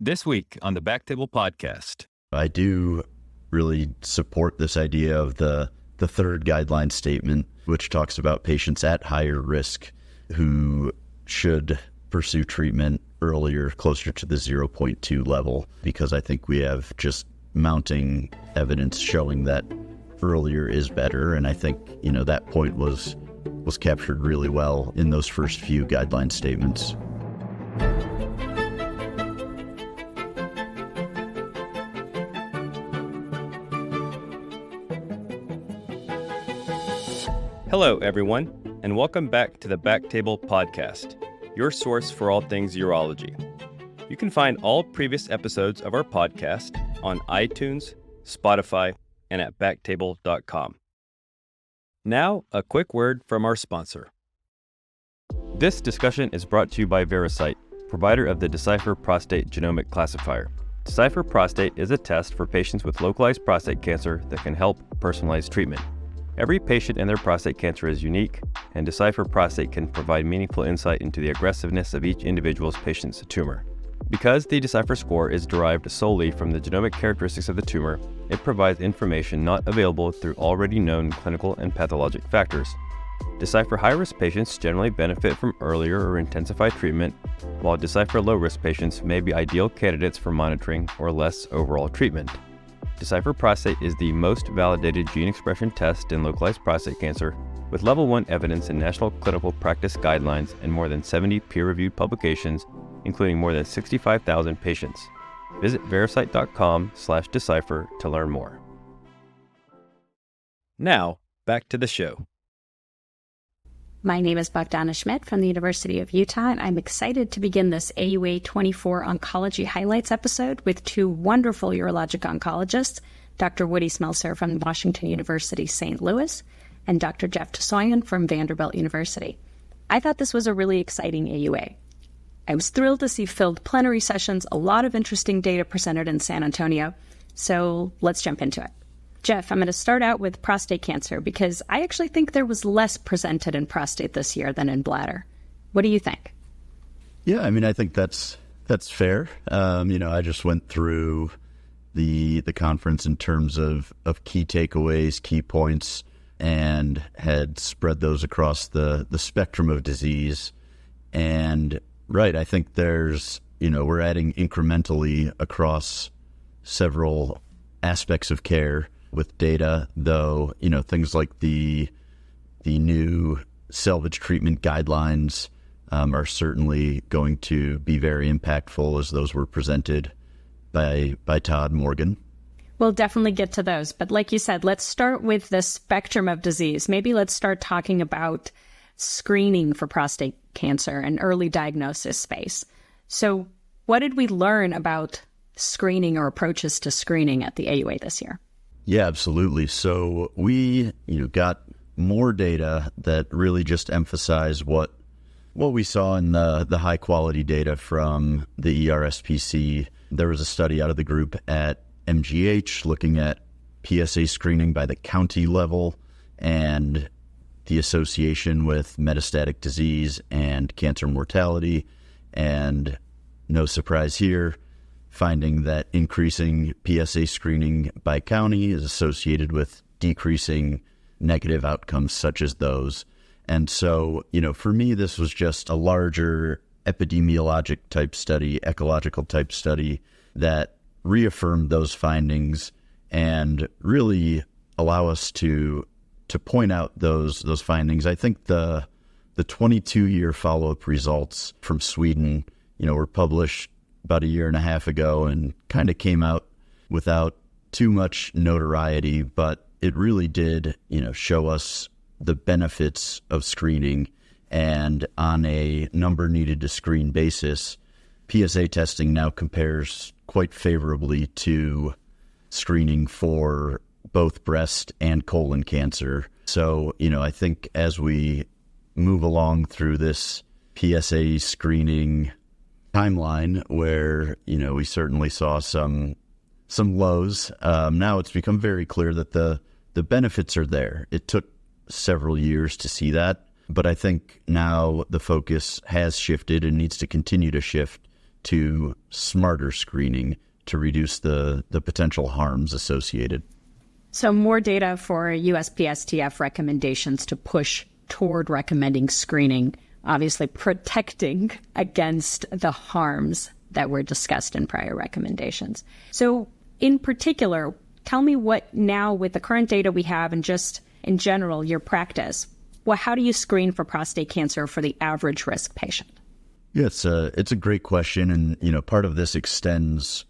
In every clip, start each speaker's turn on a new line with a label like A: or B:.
A: This week on the BackTable podcast.
B: I do really support this idea of the third guideline statement, which talks about patients at higher risk who should pursue treatment earlier, closer to the 0.2 level, because I think we have just mounting evidence showing that earlier is better. And I think, that point was captured really well in those first few guideline statements.
C: Hello, everyone, and welcome back to the BackTable podcast, your source for all things urology. You can find all previous episodes of our podcast on iTunes, Spotify, and at backtable.com. Now, a quick word from our sponsor. This discussion is brought to you by Veracyte, provider of the Decipher Prostate Genomic Classifier. Decipher Prostate is a test for patients with localized prostate cancer that can help personalize treatment. Every patient and their prostate cancer is unique, and Decipher Prostate can provide meaningful insight into the aggressiveness of each individual's patient's tumor. Because the Decipher score is derived solely from the genomic characteristics of the tumor, it provides information not available through already known clinical and pathologic factors. Decipher high-risk patients generally benefit from earlier or intensified treatment, while Decipher low-risk patients may be ideal candidates for monitoring or less overall treatment. Decipher Prostate is the most validated gene expression test in localized prostate cancer, with level 1 evidence in national clinical practice guidelines and more than 70 peer-reviewed publications, including more than 65,000 patients. Visit Veracyte.com/Decipher to learn more. Now, back to the show.
D: My name is Bogdana Schmidt from the University of Utah, and I'm excited to begin this AUA 24 Oncology Highlights episode with two wonderful urologic oncologists, Dr. Woodson Smelser from Washington University, St. Louis, and Dr. Jeff Tosoian from Vanderbilt University. I thought this was a really exciting AUA. I was thrilled to see filled plenary sessions, a lot of interesting data presented in San Antonio, so let's jump into it. Jeff, I'm going to start out with prostate cancer because I actually think there was less presented in prostate this year than in bladder. What do you think?
B: Yeah, I think that's fair. I just went through the conference in terms of key takeaways, key points, and had spread those across the spectrum of disease. And right, I think there's, we're adding incrementally across several aspects of care with data, though, things like the new salvage treatment guidelines are certainly going to be very impactful as those were presented by Todd Morgan.
D: We'll definitely get to those. But like you said, let's start with the spectrum of disease. Maybe let's start talking about screening for prostate cancer and early diagnosis space. So what did we learn about screening or approaches to screening at the AUA this year?
B: Yeah, absolutely. So we, got more data that really just emphasize what we saw in the high quality data from the ERSPC. There was a study out of the group at MGH looking at PSA screening by the county level and the association with metastatic disease and cancer mortality. And no surprise here, finding that increasing PSA screening by county is associated with decreasing negative outcomes such as those. And so, for me, this was just a larger epidemiologic type study, ecological type study that reaffirmed those findings and really allow us to point out those findings. I think the 22-year follow-up results from Sweden, were published about a year and a half ago and kind of came out without too much notoriety, but it really did, show us the benefits of screening. And on a number needed to screen basis, PSA testing now compares quite favorably to screening for both breast and colon cancer. So, I think as we move along through this PSA screening timeline where, we certainly saw some lows, now it's become very clear that the benefits are there. It took several years to see that, but I think now the focus has shifted and needs to continue to shift to smarter screening to reduce the potential harms associated.
D: So more data for USPSTF recommendations to push toward recommending screening, obviously protecting against the harms that were discussed in prior recommendations. So in particular, tell me what now with the current data we have and just in general, your practice, well, how do you screen for prostate cancer for the average risk patient?
B: Yeah, it's a great question. And, part of this extends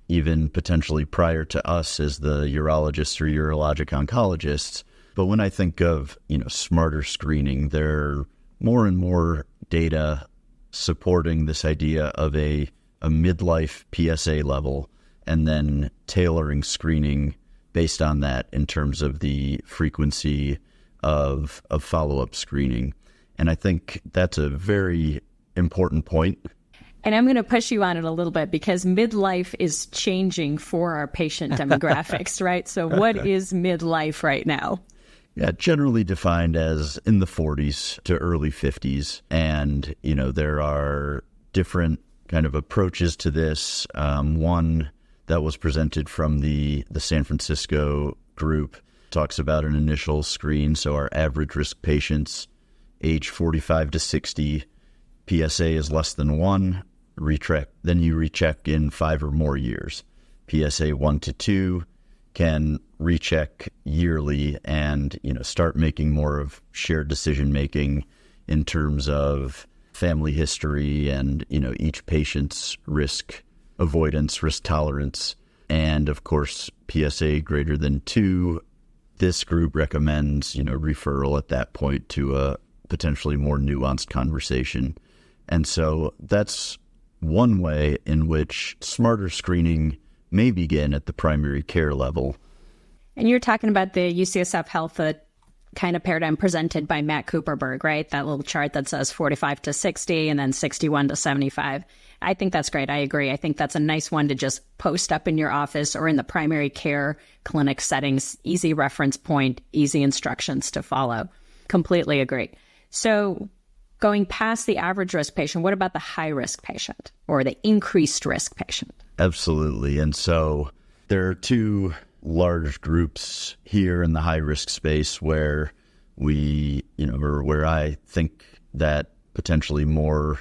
B: even potentially prior to us as the urologists or urologic oncologists. But when I think of, smarter screening, there are more and more data supporting this idea of a midlife PSA level and then tailoring screening based on that in terms of the frequency of follow-up screening. And I think that's a very important point.
D: And I'm going to push you on it a little bit because midlife is changing for our patient demographics, right? So what is midlife right now?
B: Yeah, generally defined as in the 40s to early 50s. And, there are different kind of approaches to this. One that was presented from the San Francisco group talks about an initial screen. So our average risk patients, age 45 to 60, PSA is less than 1, then you recheck in 5 or more years. PSA 1 to 2 can recheck yearly and, start making more of shared decision making in terms of family history and, each patient's risk avoidance, risk tolerance. And of course, PSA greater than 2, this group recommends, referral at that point to a potentially more nuanced conversation. And so that's one way in which smarter screening may begin at the primary care level.
D: And you're talking about the UCSF Health kind of paradigm presented by Matt Cooperberg, right? That little chart that says 45 to 60 and then 61 to 75. I think that's great. I agree. I think that's a nice one to just post up in your office or in the primary care clinic settings. Easy reference point, easy instructions to follow. Completely agree. So going past the average risk patient, what about the high risk patient or the increased risk patient?
B: Absolutely. And so there are two large groups here in the high risk space where we, or where I think that potentially more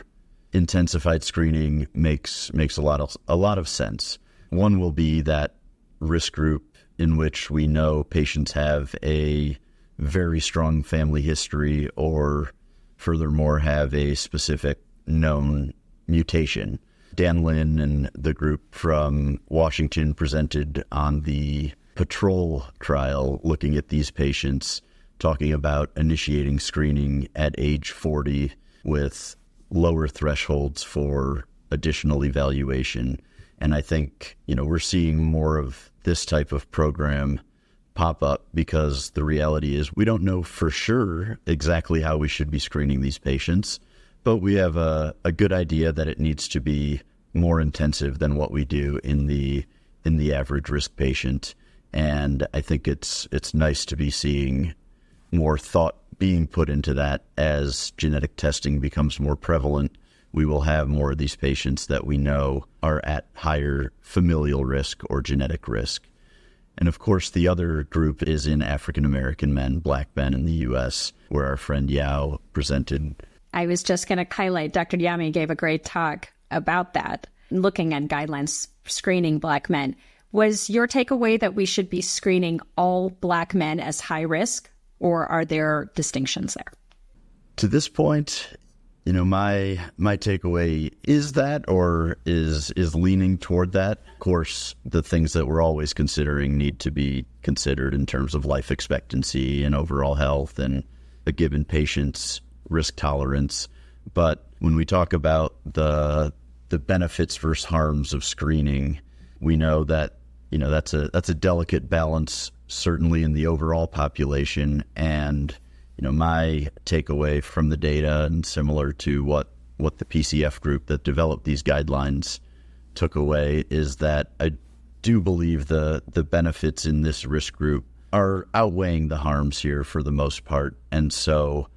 B: intensified screening makes a lot of sense. One will be that risk group in which we know patients have a very strong family history or furthermore have a specific known mutation. Dan Lin and the group from Washington presented on the Patrol trial looking at these patients, talking about initiating screening at age 40 with lower thresholds for additional evaluation. And I think, we're seeing more of this type of program pop up because the reality is we don't know for sure exactly how we should be screening these patients, but we have a good idea that it needs to be more intensive than what we do in the average risk patient. And I think it's nice to be seeing more thought being put into that as genetic testing becomes more prevalent. We will have more of these patients that we know are at higher familial risk or genetic risk. And of course, the other group is in African American men, Black men in the U.S., where our friend Yao presented.
D: I was just going to highlight, Dr. Yami gave a great talk about that, looking at guidelines screening Black men. Was your takeaway that we should be screening all Black men as high risk, or are there distinctions there?
B: To this point, my takeaway is that, or is leaning toward that. Of course, the things that we're always considering need to be considered in terms of life expectancy and overall health and a given patient's risk tolerance. But when we talk about the benefits versus harms of screening, we know that that's a delicate balance, certainly in the overall population. And my takeaway from the data, and similar to what the PCF group that developed these guidelines took away, is that I do believe the benefits in this risk group are outweighing the harms here for the most part. And so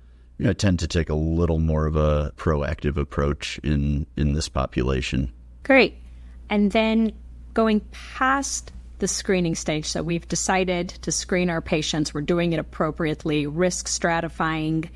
B: I tend to take a little more of a proactive approach in this population.
D: Great. And then going past the screening stage, so we've decided to screen our patients. We're doing it appropriately, risk stratifying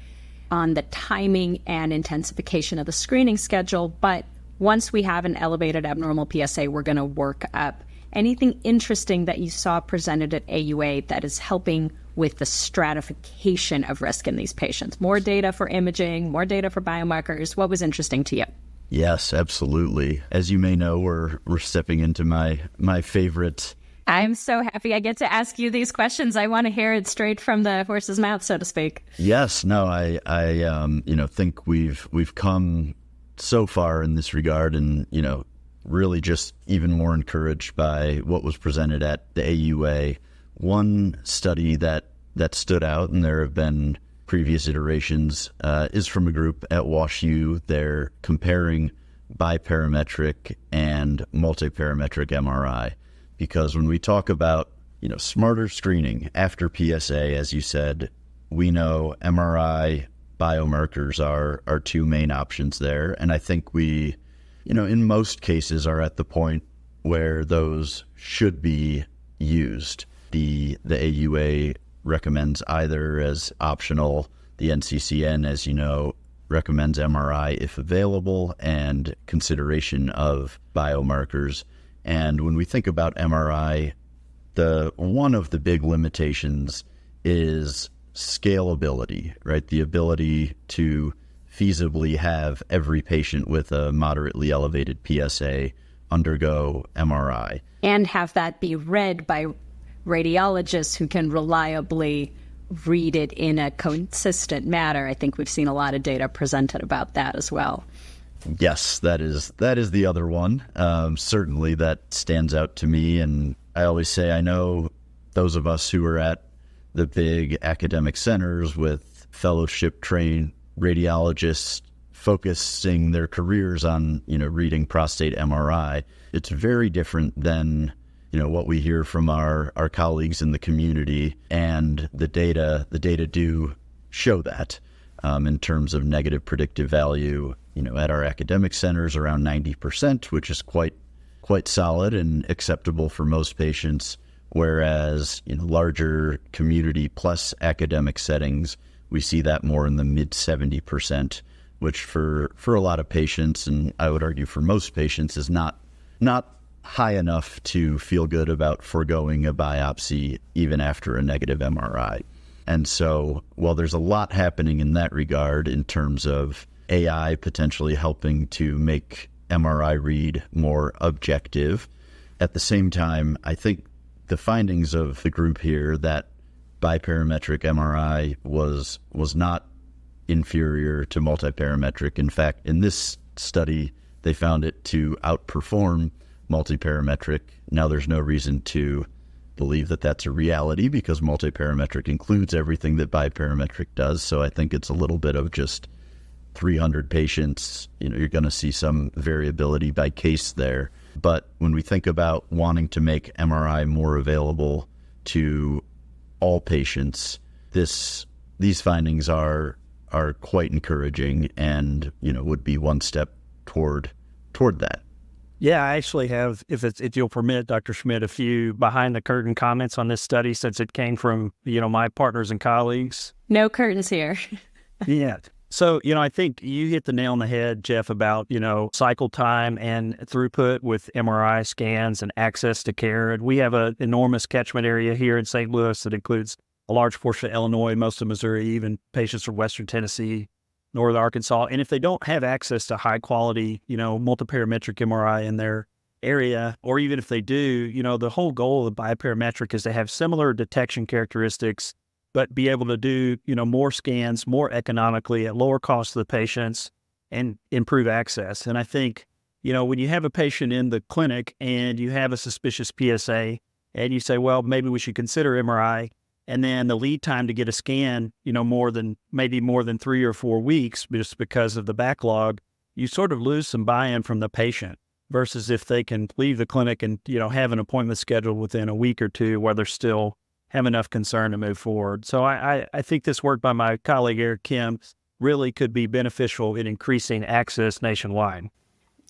D: on the timing and intensification of the screening schedule. But once we have an elevated abnormal PSA, we're going to work up. Anything interesting that you saw presented at AUA that is helping with the stratification of risk in these patients? More data for imaging, more data for biomarkers. What was interesting to you?
B: Yes, absolutely. As you may know, we're stepping into my favorite.
D: I'm so happy I get to ask you these questions. I want to hear it straight from the horse's mouth, so to speak.
B: Yes, no, I think we've come so far in this regard, and really just even more encouraged by what was presented at the AUA. One study that stood out, and there have been previous iterations, is from a group at WashU. They're comparing biparametric and multiparametric MRI, because when we talk about smarter screening after PSA, as you said, we know MRI biomarkers are two main options there, and I think we in most cases are at the point where those should be used. The AUA recommends either as optional. The NCCN, as you know, recommends MRI if available and consideration of biomarkers. And when we think about MRI, one of the big limitations is scalability, right? The ability to feasibly have every patient with a moderately elevated PSA undergo MRI.
D: And have that be read by radiologists who can reliably read it in a consistent manner. I think we've seen a lot of data presented about that as well.
B: Yes, that is the other one. Certainly that stands out to me. And I always say, I know those of us who are at the big academic centers with fellowship-trained radiologists focusing their careers on, reading prostate MRI. It's very different than, what we hear from our colleagues in the community, and the data do show that in terms of negative predictive value, at our academic centers around 90%, which is quite solid and acceptable for most patients. Whereas in larger community plus academic settings, we see that more in the mid 70%, which for a lot of patients, and I would argue for most patients, is not high enough to feel good about foregoing a biopsy even after a negative MRI. And so while there's a lot happening in that regard in terms of AI potentially helping to make MRI read more objective, at the same time, I think the findings of the group here that biparametric MRI was not inferior to multiparametric. In fact, in this study, they found it to outperform multiparametric. Now, there's no reason to believe that that's a reality because multiparametric includes everything that biparametric does. So I think it's a little bit of just 300 patients. You're going to see some variability by case there. But when we think about wanting to make MRI more available to all patients, these findings are quite encouraging and would be one step toward that.
E: Yeah, I actually have, if you'll permit, Dr. Schmidt, a few behind the curtain comments on this study since it came from my partners and colleagues.
D: No curtains here.
E: Yeah. So, I think you hit the nail on the head, Jeff, about, cycle time and throughput with MRI scans and access to care. And we have an enormous catchment area here in St. Louis that includes a large portion of Illinois, most of Missouri, even patients from Western Tennessee, Northern Arkansas. And if they don't have access to high quality, multiparametric MRI in their area, or even if they do, the whole goal of biparametric is to have similar detection characteristics, but be able to do, more scans more economically at lower cost to the patients and improve access. And I think, when you have a patient in the clinic and you have a suspicious PSA and you say, well, maybe we should consider MRI, and then the lead time to get a scan, more than 3 or 4 weeks just because of the backlog, you sort of lose some buy-in from the patient versus if they can leave the clinic and, have an appointment scheduled within a week or two where they're still have enough concern to move forward. So I think this work by my colleague Eric Kim really could be beneficial in increasing access nationwide.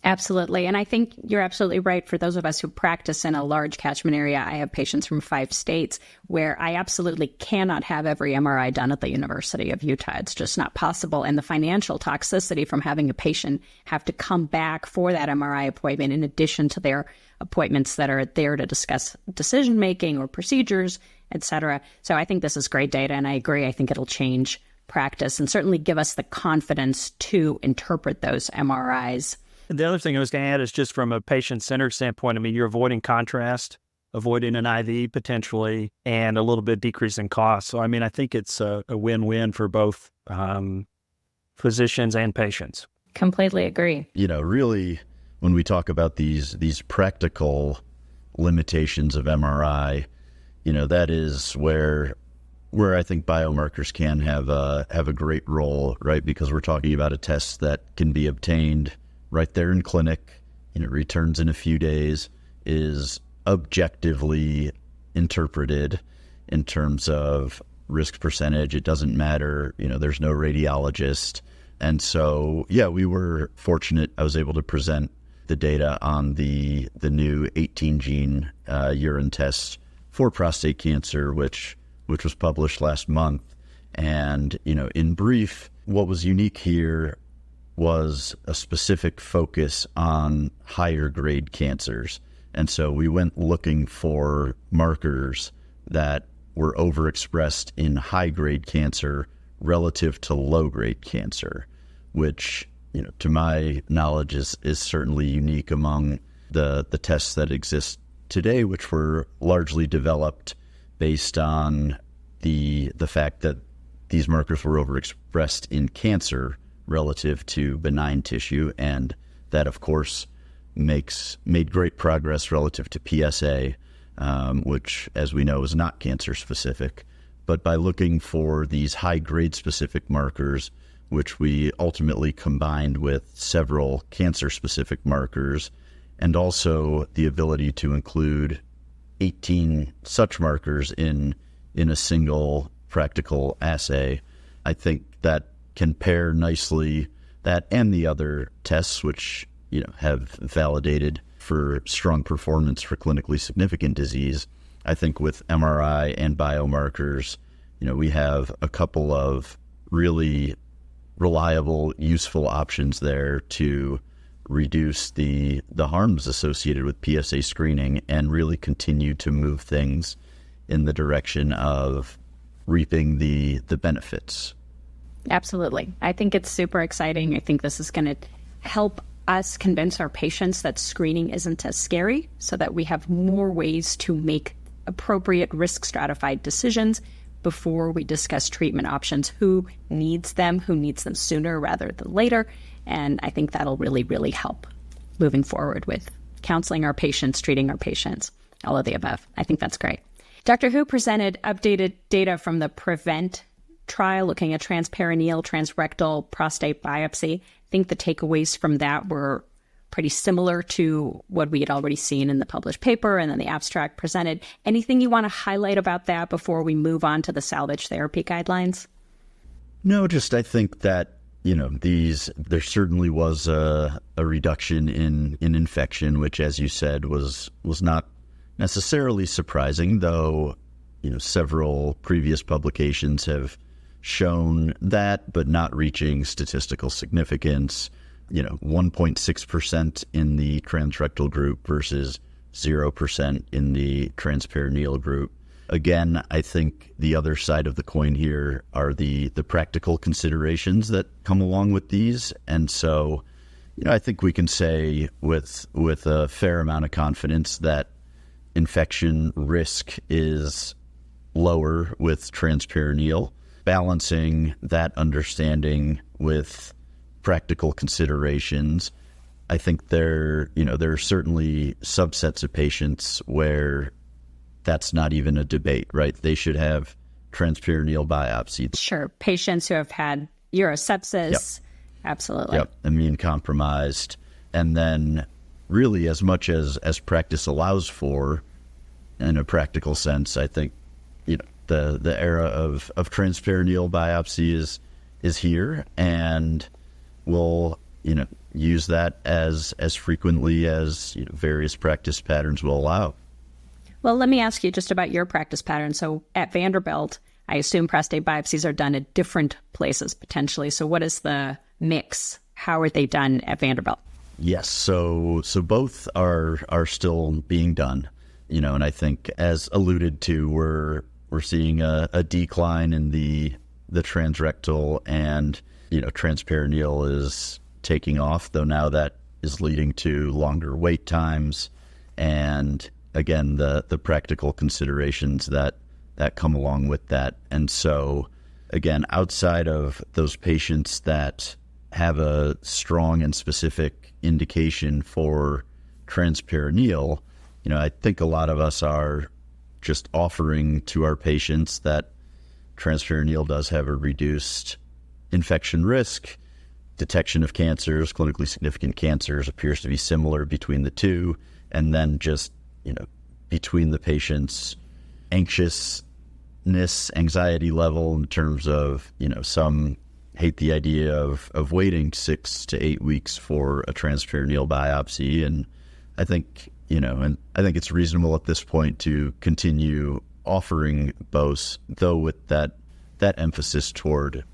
D: Absolutely. And I think you're absolutely right. For those of us who practice in a large catchment area, I have patients from 5 states where I absolutely cannot have every MRI done at the University of Utah. It's just not possible. And the financial toxicity from having a patient have to come back for that MRI appointment in addition to their appointments that are there to discuss decision-making or procedures, et cetera. So I think this is great data, and I agree. I think it'll change practice and certainly give us the confidence to interpret those MRIs.
E: And the other thing I was going to add is just from a patient-centered standpoint, I mean, you're avoiding contrast, avoiding an IV potentially, and a little bit decreasing costs. So, I mean, I think it's a win-win for both physicians and patients.
D: Completely agree.
B: Really, when we talk about these practical limitations of MRI, that is where I think biomarkers can have a great role, right? Because we're talking about a test that can be obtained right there in clinic, returns in a few days, is objectively interpreted in terms of risk percentage. It doesn't matter, there's no radiologist. And so, we were fortunate. I was able to present the data on the new 18-gene urine test for prostate cancer, which was published last month. And, in brief, what was unique here was a specific focus on higher grade cancers. And so we went looking for markers that were overexpressed in high grade cancer relative to low grade cancer, which, to my knowledge is certainly unique among the tests that exist today, which were largely developed based on the fact that these markers were overexpressed in cancer relative to benign tissue, and that, of course, made great progress relative to PSA, which, as we know, is not cancer-specific. But by looking for these high-grade specific markers, which we ultimately combined with several cancer-specific markers, and also the ability to include 18 such markers in a single practical assay, I think that can pair nicely, that and the other tests which have validated for strong performance for clinically significant disease. I think with MRI and biomarkers, we have a couple of really reliable, useful options there to reduce the harms associated with PSA screening and really continue to move things in the direction of reaping the benefits.
D: Absolutely. I think it's super exciting. I think this is going to help us convince our patients that screening isn't as scary, so that we have more ways to make appropriate risk stratified decisions before we discuss treatment options, who needs them sooner rather than later. And I think that'll really, really help moving forward with counseling our patients, treating our patients, all of the above. I think that's great. Dr. Hu presented updated data from the PREVENT trial looking at transperineal, transrectal, prostate biopsy. I think the takeaways from that were pretty similar to what we had already seen in the published paper and then the abstract presented. Anything you want to highlight about that before we move on to the salvage therapy guidelines?
B: No, just I think that, there certainly was a reduction in infection, which, as you said, was not necessarily surprising, though, several previous publications have shown that, but not reaching statistical significance. 1.6% in the transrectal group versus 0% in the transperineal group. Again, I think the other side of the coin here are the practical considerations that come along with these. And so, I think we can say with a fair amount of confidence that infection risk is lower with transperineal. Balancing that understanding with practical considerations, I think there are certainly subsets of patients where that's not even a debate, right? They should have transperineal biopsy.
D: Sure. Patients who have had urosepsis. Yep. Absolutely.
B: Yep. Immune compromised. And then really as much as practice allows for, in a practical sense, I think, the era of transperineal biopsy is here and will use that as frequently as various practice patterns will allow.
D: Well, let me ask you just about your practice pattern. So at Vanderbilt, I assume prostate biopsies are done at different places potentially. So what is the mix? How are they done at Vanderbilt?
B: Yes, so both are still being done, and I think as alluded to, we're seeing a decline in the transrectal, and transperineal is taking off, though now that is leading to longer wait times, and again the practical considerations that come along with that. And so again, outside of those patients that have a strong and specific indication for transperineal, I think a lot of us are just offering to our patients that transperineal does have a reduced infection risk. Detection of cancers, clinically significant cancers, appears to be similar between the two. And then just, between the patient's anxiousness, anxiety level in terms of, some hate the idea of waiting 6 to 8 weeks for a transperineal biopsy. And I think, I think it's reasonable at this point to continue offering both, though with that emphasis toward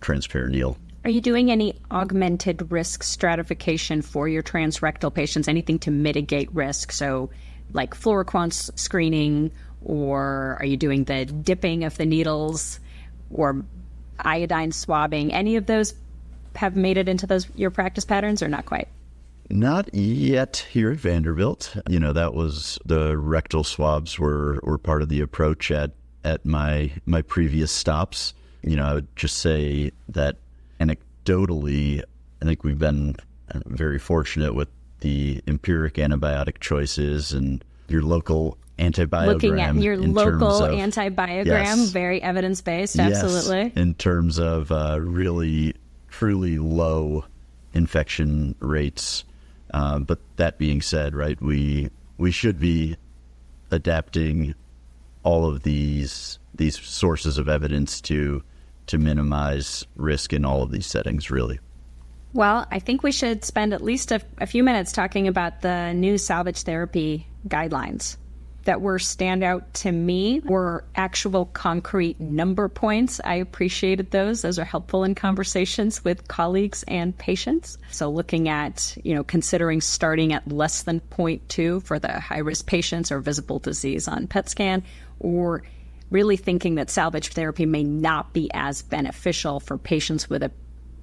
B: transperineal.
D: Are you doing any augmented risk stratification for your transrectal patients? Anything to mitigate risk? So like fluoroquance screening, or are you doing the dipping of the needles or iodine swabbing? Any of those have made it into your practice patterns or not quite?
B: Not yet here at Vanderbilt. That was the rectal swabs were part of the approach at my previous stops. I would just say that anecdotally, I think we've been very fortunate with the empiric antibiotic choices and your local antibiogram.
D: Looking at your local antibiogram, yes, very evidence-based, absolutely.
B: Yes, in terms of really, truly low infection rates. But that being said, right, we should be adapting all of these sources of evidence to minimize risk in all of these settings, really.
D: Well, I think we should spend at least a few minutes talking about the new salvage therapy guidelines that were standout to me, were actual concrete number points. I appreciated those. Those are helpful in conversations with colleagues and patients. So looking at, considering starting at less than 0.2 for the high-risk patients or visible disease on PET scan, or really thinking that salvage therapy may not be as beneficial for patients with a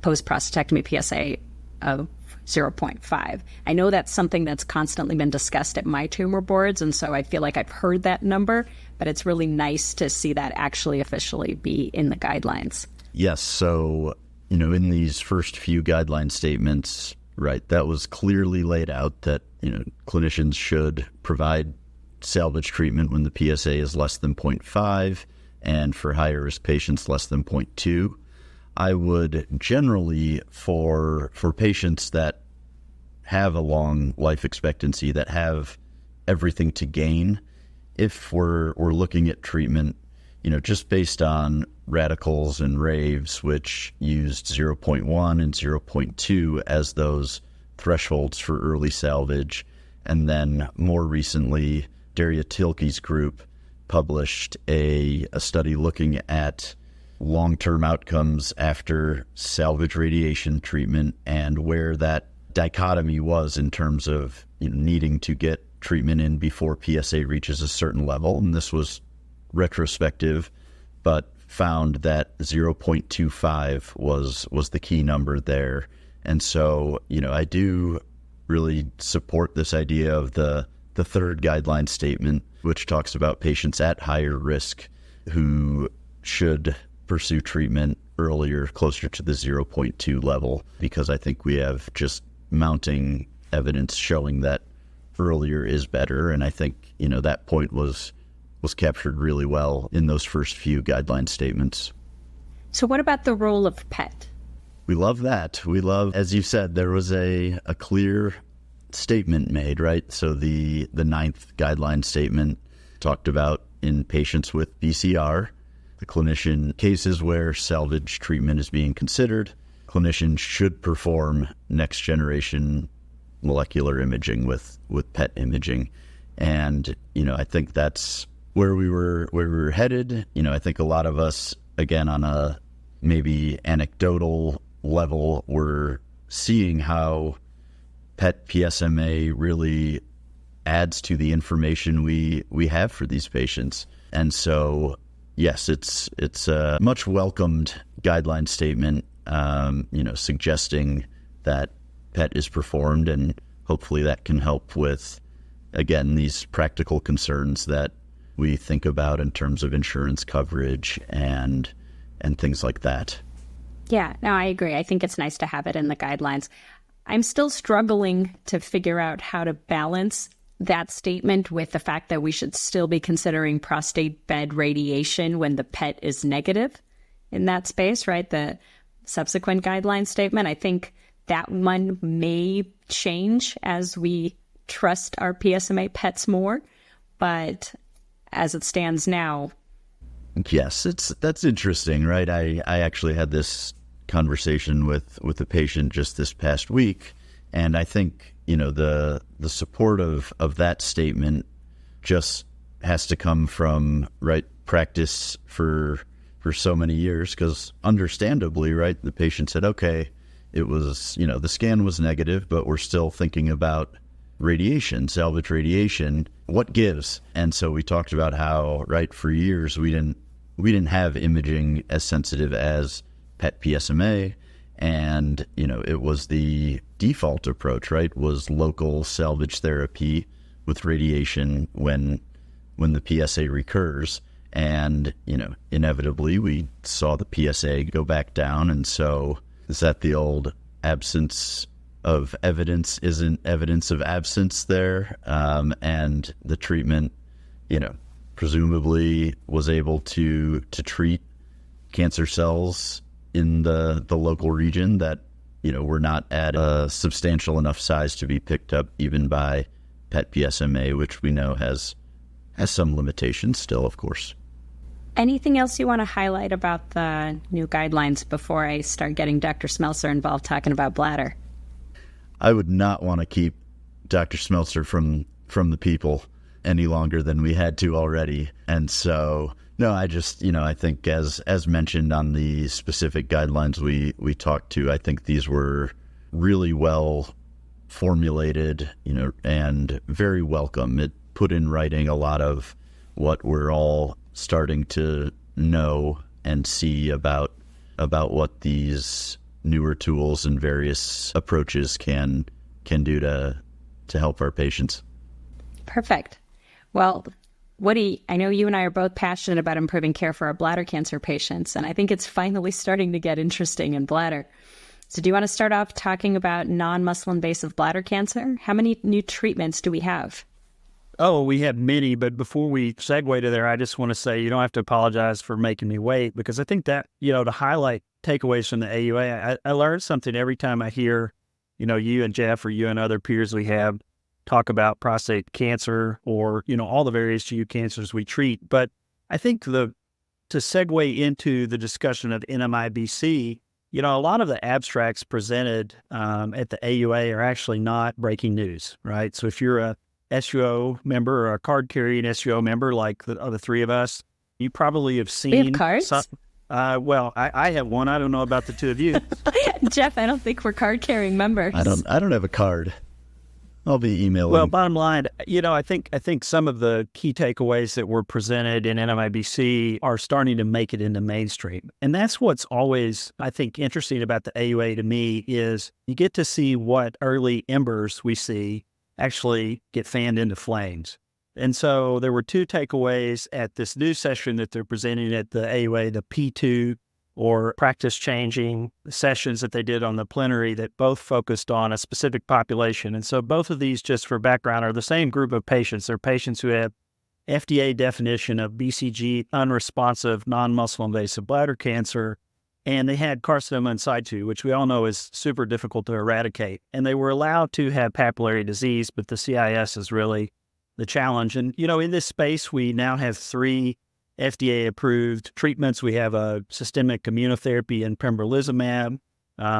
D: post-prostatectomy PSA of 0.5. I know that's something that's constantly been discussed at my tumor boards, and so I feel like I've heard that number, but it's really nice to see that actually officially be in the guidelines.
B: Yes, so, in these first few guideline statements, right, that was clearly laid out that, clinicians should provide salvage treatment when the PSA is less than 0.5, and for higher risk patients less than 0.2. I would generally, for patients that have a long life expectancy, that have everything to gain, if we're looking at treatment, just based on radicals and raves, which used 0.1 and 0.2 as those thresholds for early salvage, and then more recently, Daria Tilke's group published a study looking at long-term outcomes after salvage radiation treatment and where that dichotomy was in terms of needing to get treatment in before PSA reaches a certain level. And this was retrospective, but found that 0.25 was the key number there. And so, I do really support this idea of the third guideline statement, which talks about patients at higher risk who should pursue treatment earlier, closer to the 0.2 level, because I think we have just mounting evidence showing that earlier is better. And I think, that point was captured really well in those first few guideline statements.
D: So what about the role of PET?
B: We love that. We love, as you said, there was a clear statement made, right? So the ninth guideline statement talked about in patients with BCR, the clinician cases where salvage treatment is being considered, clinicians should perform next generation molecular imaging with PET imaging. And, I think that's where we were headed. I think a lot of us, again, on a maybe anecdotal level, were seeing how PET PSMA really adds to the information we have for these patients. And so, yes, it's a much welcomed guideline statement, suggesting that PET is performed, and hopefully that can help with, again, these practical concerns that we think about in terms of insurance coverage and things like that.
D: Yeah, no, I agree. I think it's nice to have it in the guidelines. I'm still struggling to figure out how to balance that statement with the fact that we should still be considering prostate bed radiation when the PET is negative in that space, right? The subsequent guideline statement, I think that one may change as we trust our PSMA PETs more, but as it stands now.
B: Yes, that's interesting, right? I actually had this conversation with a patient just this past week, and I think the support of that statement just has to come from practice for so many years, because understandably, right, the patient said, okay, it was, the scan was negative, but we're still thinking about radiation, salvage radiation. What gives? And so we talked about how, right, for years we didn't have imaging as sensitive as PET PSMA, and it was the default approach, right, was local salvage therapy with radiation when the PSA recurs. And inevitably we saw the PSA go back down. And so is that the old absence of evidence isn't evidence of absence there? And the treatment presumably was able to treat cancer cells in the local region that were not at a substantial enough size to be picked up even by PET PSMA, which we know has some limitations still, of course.
D: Anything else you want to highlight about the new guidelines before I start getting Dr. Smelser involved talking about bladder?
B: I would not want to keep Dr. Smelser from the people any longer than we had to already. And so, no, I just, I think as mentioned on the specific guidelines we talked to, I think these were really well formulated, and very welcome. It put in writing a lot of what we're all starting to know and see about what these newer tools and various approaches can do to help our patients.
D: Perfect. Well, Woody, I know you and I are both passionate about improving care for our bladder cancer patients, and I think it's finally starting to get interesting in bladder. So do you want to start off talking about non-muscle invasive bladder cancer? How many new treatments do we have?
E: Oh, we have many, but before we segue to there, I just want to say you don't have to apologize for making me wait, because I think that, to highlight takeaways from the AUA, I learned something every time I hear, you and Jeff or you and other peers we have talk about prostate cancer or, all the various GU cancers we treat. But I think to segue into the discussion of NMIBC, a lot of the abstracts presented at the AUA are actually not breaking news, right? So if you're a SUO member or a card-carrying SUO member like the three of us, you probably have seen...
D: We have cards?
E: Well, I have one. I don't know about the two of you.
D: Jeff, I don't think we're card-carrying members.
B: I don't have a card. I'll be emailing.
E: Well, bottom line, I think some of the key takeaways that were presented in NMIBC are starting to make it into mainstream. And that's what's always, I think, interesting about the AUA to me is you get to see what early embers we see actually get fanned into flames. And so there were two takeaways at this new session that they're presenting at the AUA, the P2 or practice-changing sessions that they did on the plenary that both focused on a specific population. And so both of these, just for background, are the same group of patients. They're patients who have FDA definition of BCG unresponsive non-muscle invasive bladder cancer, and they had carcinoma in situ, which we all know is super difficult to eradicate. And they were allowed to have papillary disease, but the CIS is really the challenge. And, in this space, we now have 3 FDA-approved treatments. We have a systemic immunotherapy and pembrolizumab.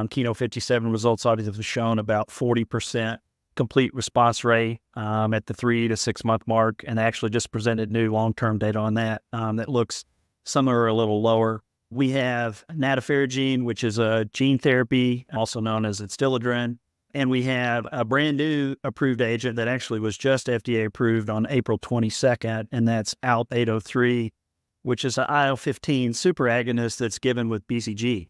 E: Keynote 57 results obviously have shown about 40% complete response rate at the 3 to 6 month mark, and they actually just presented new long-term data on that that looks similar or a little lower. We have natafaragene, which is a gene therapy, also known as Adstiladrin, and we have a brand new approved agent that actually was just FDA approved on April 22nd, and that's ALP 803, which is an IL-15 superagonist that's given with BCG.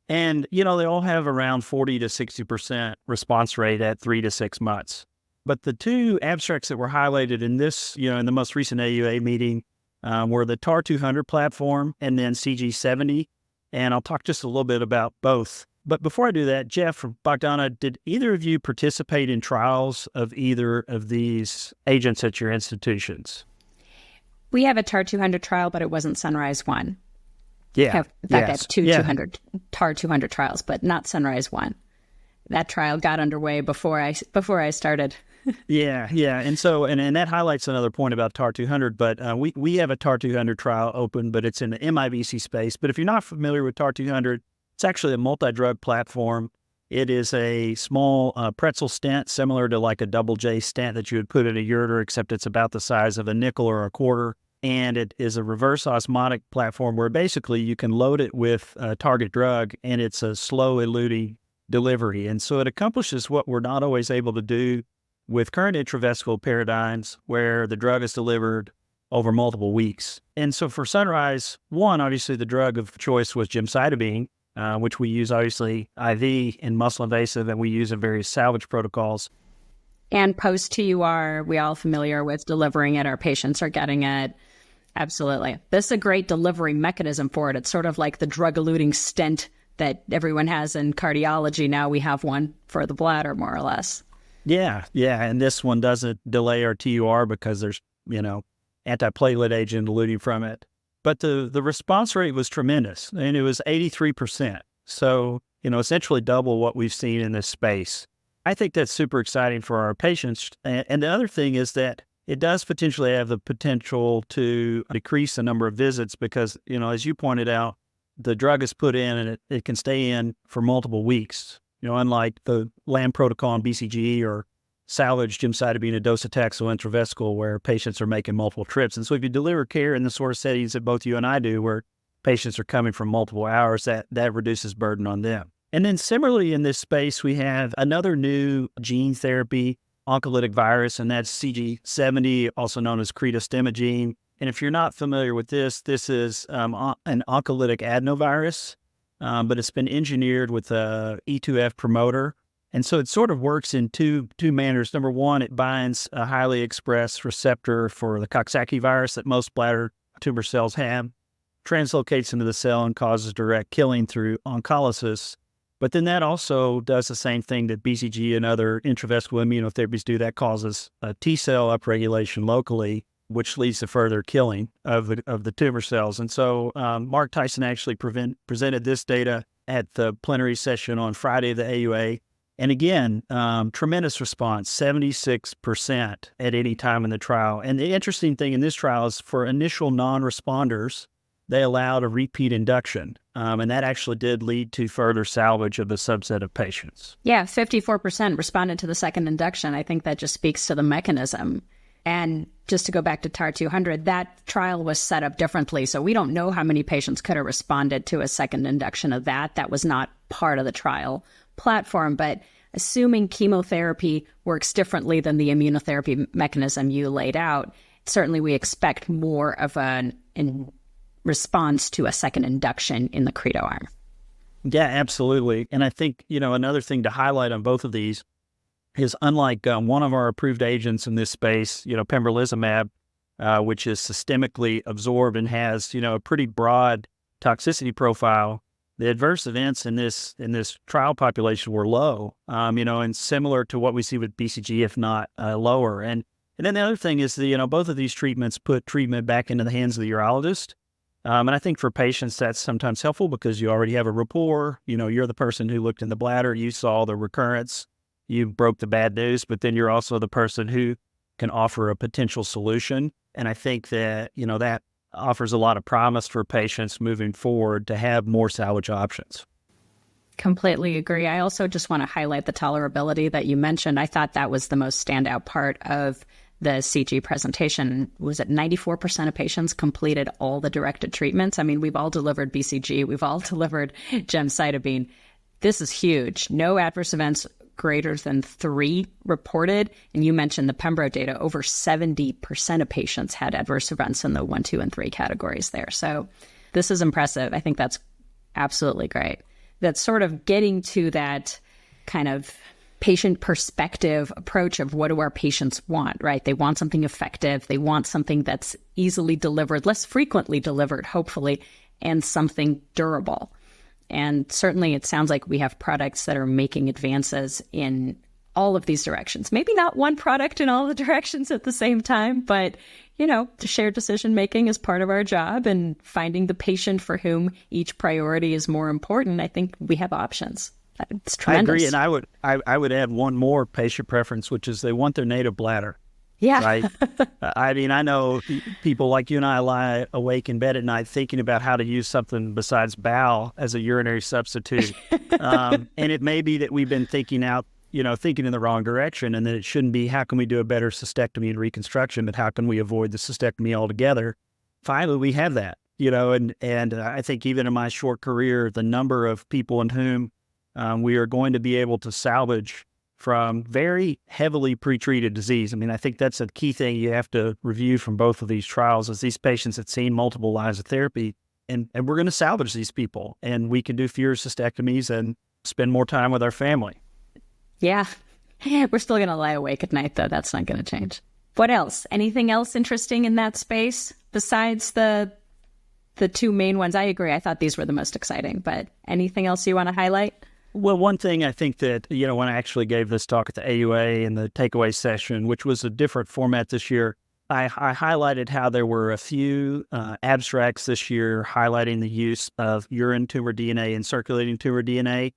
E: And, they all have around 40 to 60% response rate at 3 to 6 months. But the two abstracts that were highlighted in this, in the most recent AUA meeting were the TAR-200 platform and then CG70. And I'll talk just a little bit about both. But before I do that, Jeff or Bogdana, did either of you participate in trials of either of these agents at your institutions?
D: We have a TAR-200 trial, but it wasn't Sunrise 1.
E: Yeah.
D: In fact, I have two TAR-200 trials, but not Sunrise 1. That trial got underway before I started.
E: Yeah. And so, and that highlights another point about TAR-200, but we have a TAR-200 trial open, but it's in the MIBC space. But if you're not familiar with TAR-200, it's actually a multi-drug platform. It is a small pretzel stent, similar to like a double J stent that you would put in a ureter, except it's about the size of a nickel or a quarter. And it is a reverse osmotic platform where basically you can load it with a target drug and it's a slow eluting delivery. And so it accomplishes what we're not always able to do with current intravesical paradigms where the drug is delivered over multiple weeks. And so for Sunrise 1, obviously the drug of choice was gemcitabine, which we use obviously IV in muscle invasive and we use in various salvage protocols.
D: And post-TUR, we all familiar with delivering it. Our patients are getting it. Absolutely. This is a great delivery mechanism for it. It's sort of like the drug-eluting stent that everyone has in cardiology. Now we have one for the bladder, more or less.
E: Yeah. And this one doesn't delay our TUR because there's, antiplatelet agent eluting from it. But the response rate was tremendous, and it was 83%. So, essentially double what we've seen in this space. I think that's super exciting for our patients. And the other thing is that it does potentially have the potential to decrease the number of visits because, as you pointed out, the drug is put in and it can stay in for multiple weeks, unlike the LAM protocol in BCG or salvage gemcitabine and docetaxel intravesical where patients are making multiple trips. And so if you deliver care in the sort of settings that both you and I do where patients are coming from multiple hours, that reduces burden on them. And then similarly in this space, we have another new gene therapy oncolytic virus, and that's CG70, also known as cretostimogene. And if you're not familiar with this is an oncolytic adenovirus, but it's been engineered with a E2F promoter. And so it sort of works in two manners. Number one, it binds a highly expressed receptor for the Coxsackie virus that most bladder tumor cells have, translocates into the cell and causes direct killing through oncolysis. But then that also does the same thing that BCG and other intravesical immunotherapies do. That causes a T cell upregulation locally, which leads to further killing of the tumor cells. And so Mark Tyson actually presented this data at the plenary session on Friday of the AUA. And again, tremendous response, 76% at any time in the trial. And the interesting thing in this trial is for initial non-responders, they allowed a repeat induction. And that actually did lead to further salvage of a subset of patients.
D: Yeah, 54% responded to the second induction. I think that just speaks to the mechanism. And just to go back to TAR-200, that trial was set up differently. So we don't know how many patients could have responded to a second induction of that. That was not part of the trial platform. But assuming chemotherapy works differently than the immunotherapy mechanism you laid out, certainly we expect more of an response to a second induction in the creto arm.
E: Yeah, absolutely. And I think, another thing to highlight on both of these is unlike one of our approved agents in this space, pembrolizumab, which is systemically absorbed and has, a pretty broad toxicity profile, the adverse events in this trial population were low, and similar to what we see with BCG, if not lower. And then the other thing is both of these treatments put treatment back into the hands of the urologist. And I think for patients, that's sometimes helpful because you already have a rapport. You're the person who looked in the bladder, you saw the recurrence, you broke the bad news, but then you're also the person who can offer a potential solution. And I think that, that offers a lot of promise for patients moving forward to have more salvage options.
D: Completely agree. I also just want to highlight the tolerability that you mentioned. I thought that was the most standout part of the CG presentation. Was it 94% of patients completed all the directed treatments? I mean, we've all delivered BCG. We've all delivered gemcitabine. This is huge. No adverse events greater than 3 reported. And you mentioned the Pembro data. Over 70% of patients had adverse events in the 1, 2, and 3 categories there. So this is impressive. I think that's absolutely great. That's sort of getting to that kind of patient perspective approach of what do our patients want, right? They want something effective. They want something that's easily delivered, less frequently delivered, hopefully, and something durable. And certainly it sounds like we have products that are making advances in all of these directions. Maybe not one product in all the directions at the same time, but, the shared decision making is part of our job, and finding the patient for whom each priority is more important. I think we have options. It's tremendous.
E: I agree, and I would add one more patient preference, which is they want their native bladder.
D: Yeah.
E: Right. I mean, I know people like you and I lie awake in bed at night thinking about how to use something besides bowel as a urinary substitute. And it may be that we've been thinking in the wrong direction, and that it shouldn't be how can we do a better cystectomy and reconstruction, but how can we avoid the cystectomy altogether? Finally, we have that, and I think even in my short career, the number of people in whom we are going to be able to salvage from very heavily pretreated disease. I mean, I think that's a key thing you have to review from both of these trials, is these patients had seen multiple lines of therapy, and we're going to salvage these people, and we can do fewer cystectomies and spend more time with our family.
D: Yeah. We're still going to lie awake at night, though. That's not going to change. What else? Anything else interesting in that space besides the 2 main ones? I agree. I thought these were the most exciting, but anything else you want to highlight?
E: Well, one thing I think that, when I actually gave this talk at the AUA in the takeaway session, which was a different format this year, I highlighted how there were a few abstracts this year highlighting the use of urine tumor DNA and circulating tumor DNA.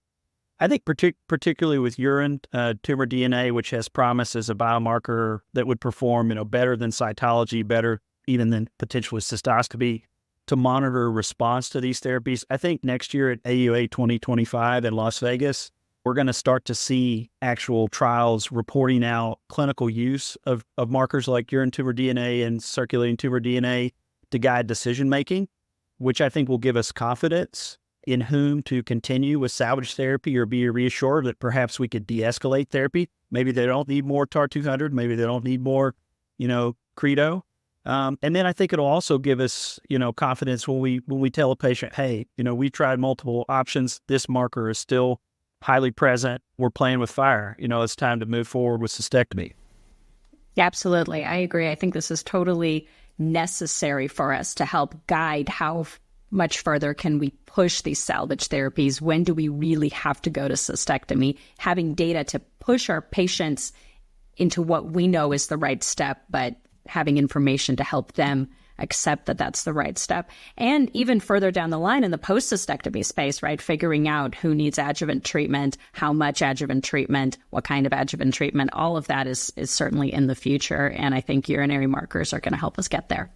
E: I think particularly with urine tumor DNA, which has promise as a biomarker that would perform, better than cytology, better even than potentially cystoscopy, to monitor response to these therapies. I think next year at AUA 2025 in Las Vegas, we're going to start to see actual trials reporting out clinical use of markers like urine tumor DNA and circulating tumor DNA to guide decision-making, which I think will give us confidence in whom to continue with salvage therapy, or be reassured that perhaps we could de-escalate therapy. Maybe they don't need more TAR-200. Maybe they don't need more, Credo. And then I think it'll also give us, confidence when we tell a patient, hey, we tried multiple options. This marker is still highly present. We're playing with fire. It's time to move forward with cystectomy.
D: Yeah, absolutely. I agree. I think this is totally necessary for us to help guide how much further can we push these salvage therapies? When do we really have to go to cystectomy? Having data to push our patients into what we know is the right step, but having information to help them accept that that's the right step. And even further down the line in the post-cystectomy space, right? Figuring out who needs adjuvant treatment, how much adjuvant treatment, what kind of adjuvant treatment, all of that is certainly in the future. And I think urinary markers are going to help us get there.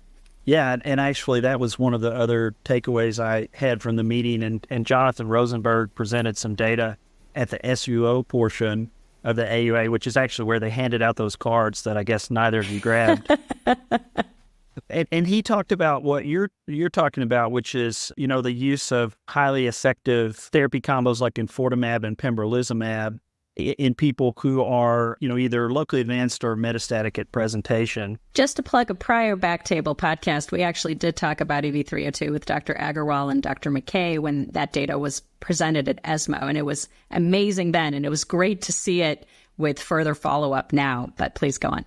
E: Yeah, and actually that was one of the other takeaways I had from the meeting, and Jonathan Rosenberg presented some data at the SUO portion of the AUA, which is actually where they handed out those cards that I guess neither of you grabbed. and he talked about what you're talking about, which is, the use of highly effective therapy combos like enfortumab and pembrolizumab in people who are, either locally advanced or metastatic at presentation.
D: Just to plug a prior BackTable podcast, we actually did talk about EV302 with Dr. Agarwal and Dr. McKay when that data was presented at ESMO, and it was amazing then, and it was great to see it with further follow-up now, but please go on.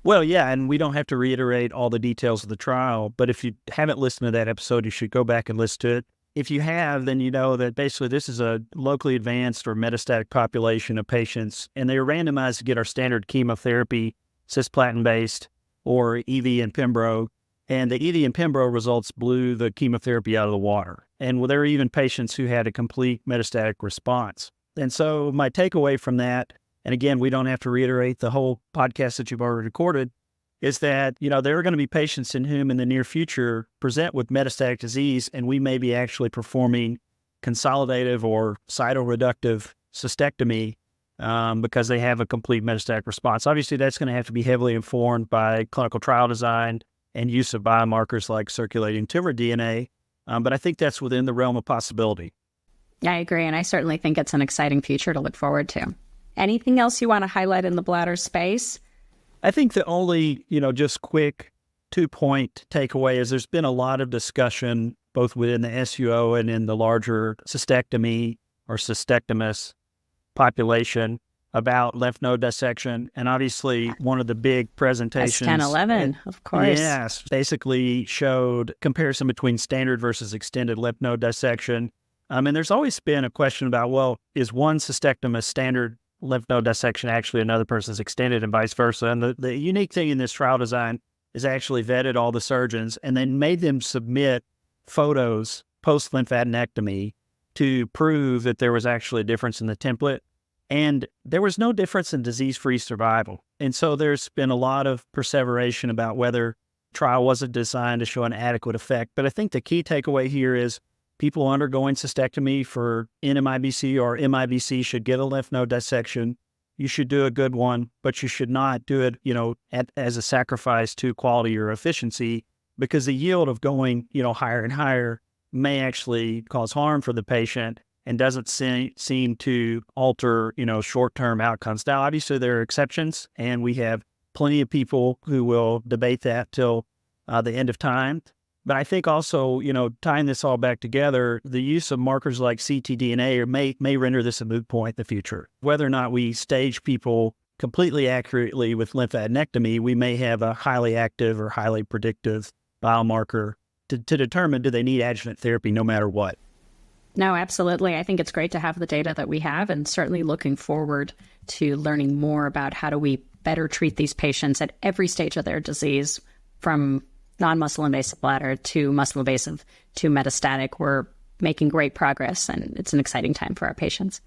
E: Well, yeah, and we don't have to reiterate all the details of the trial, but if you haven't listened to that episode, you should go back and listen to it. If you have, then you know that basically this is a locally advanced or metastatic population of patients, and they are randomized to get our standard chemotherapy, cisplatin-based, or EV and Pembro, and the EV and Pembro results blew the chemotherapy out of the water. And there were even patients who had a complete metastatic response. And so my takeaway from that, and again, we don't have to reiterate the whole podcast that you've already recorded, is that, there are going to be patients in whom in the near future present with metastatic disease, and we may be actually performing consolidative or cytoreductive cystectomy because they have a complete metastatic response. Obviously, that's going to have to be heavily informed by clinical trial design and use of biomarkers like circulating tumor DNA. But I think that's within the realm of possibility.
D: I agree, and I certainly think it's an exciting future to look forward to. Anything else you want to highlight in the bladder space?
E: I think the only, just quick 2-point takeaway is there's been a lot of discussion both within the SUO and in the larger cystectomy or cystectomist population about lymph node dissection. And obviously one of the big presentations...
D: S1011, of course.
E: Yes, basically showed comparison between standard versus extended lymph node dissection. And there's always been a question about, well, is one cystectomist standard lymph node dissection actually another person's extended and vice versa? And the unique thing in this trial design is actually vetted all the surgeons and then made them submit photos post-lymphadenectomy to prove that there was actually a difference in the template. And there was no difference in disease-free survival. And so there's been a lot of perseveration about whether the trial wasn't designed to show an adequate effect. But I think the key takeaway here is people undergoing cystectomy for NMIBC or MIBC should get a lymph node dissection. You should do a good one, but you should not do it, as a sacrifice to quality or efficiency, because the yield of going, higher and higher may actually cause harm for the patient and doesn't seem to alter, short-term outcomes. Now, obviously, there are exceptions, and we have plenty of people who will debate that till the end of time. But I think also, tying this all back together, the use of markers like ctDNA may render this a moot point in the future. Whether or not we stage people completely accurately with lymphadenectomy, we may have a highly active or highly predictive biomarker to determine do they need adjuvant therapy no matter what.
D: No, absolutely. I think it's great to have the data that we have, and certainly looking forward to learning more about how do we better treat these patients at every stage of their disease, from non-muscle invasive bladder to muscle invasive to metastatic. We're making great progress, and it's an exciting time for our patients.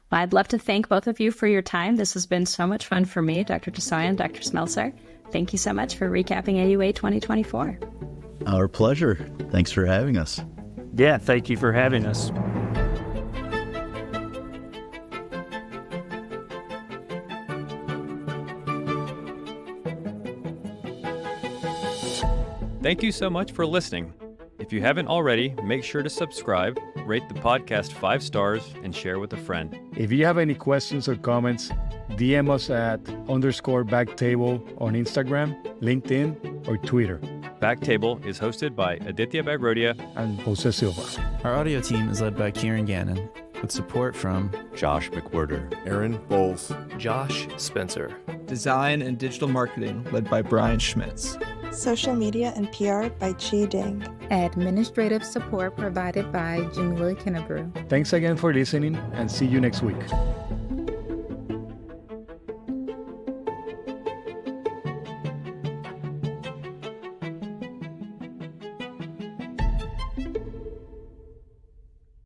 D: Well, I'd love to thank both of you for your time. This has been so much fun for me, Dr. Tosoian, Dr. Smelser. Thank you so much for recapping AUA 2024.
B: Our pleasure. Thanks for having us.
E: Yeah, thank you for having us.
C: Thank you so much for listening. If you haven't already, make sure to subscribe, rate the podcast 5 stars, and share with a friend.
F: If you have any questions or comments, DM us at _BackTable on Instagram, LinkedIn, or Twitter.
C: BackTable is hosted by Aditya Bagrodia
F: And Jose Silva.
G: Our audio team is led by Kieran Gannon, with support from
A: Josh McWhirter,
H: Aaron Bowles,
I: Josh Spencer.
J: Design and digital marketing led by Brian Schmitz.
K: Social media and PR by Chi Ding.
L: Administrative support provided by Jamila Kennebrew.
F: Thanks again for listening, and see you next week.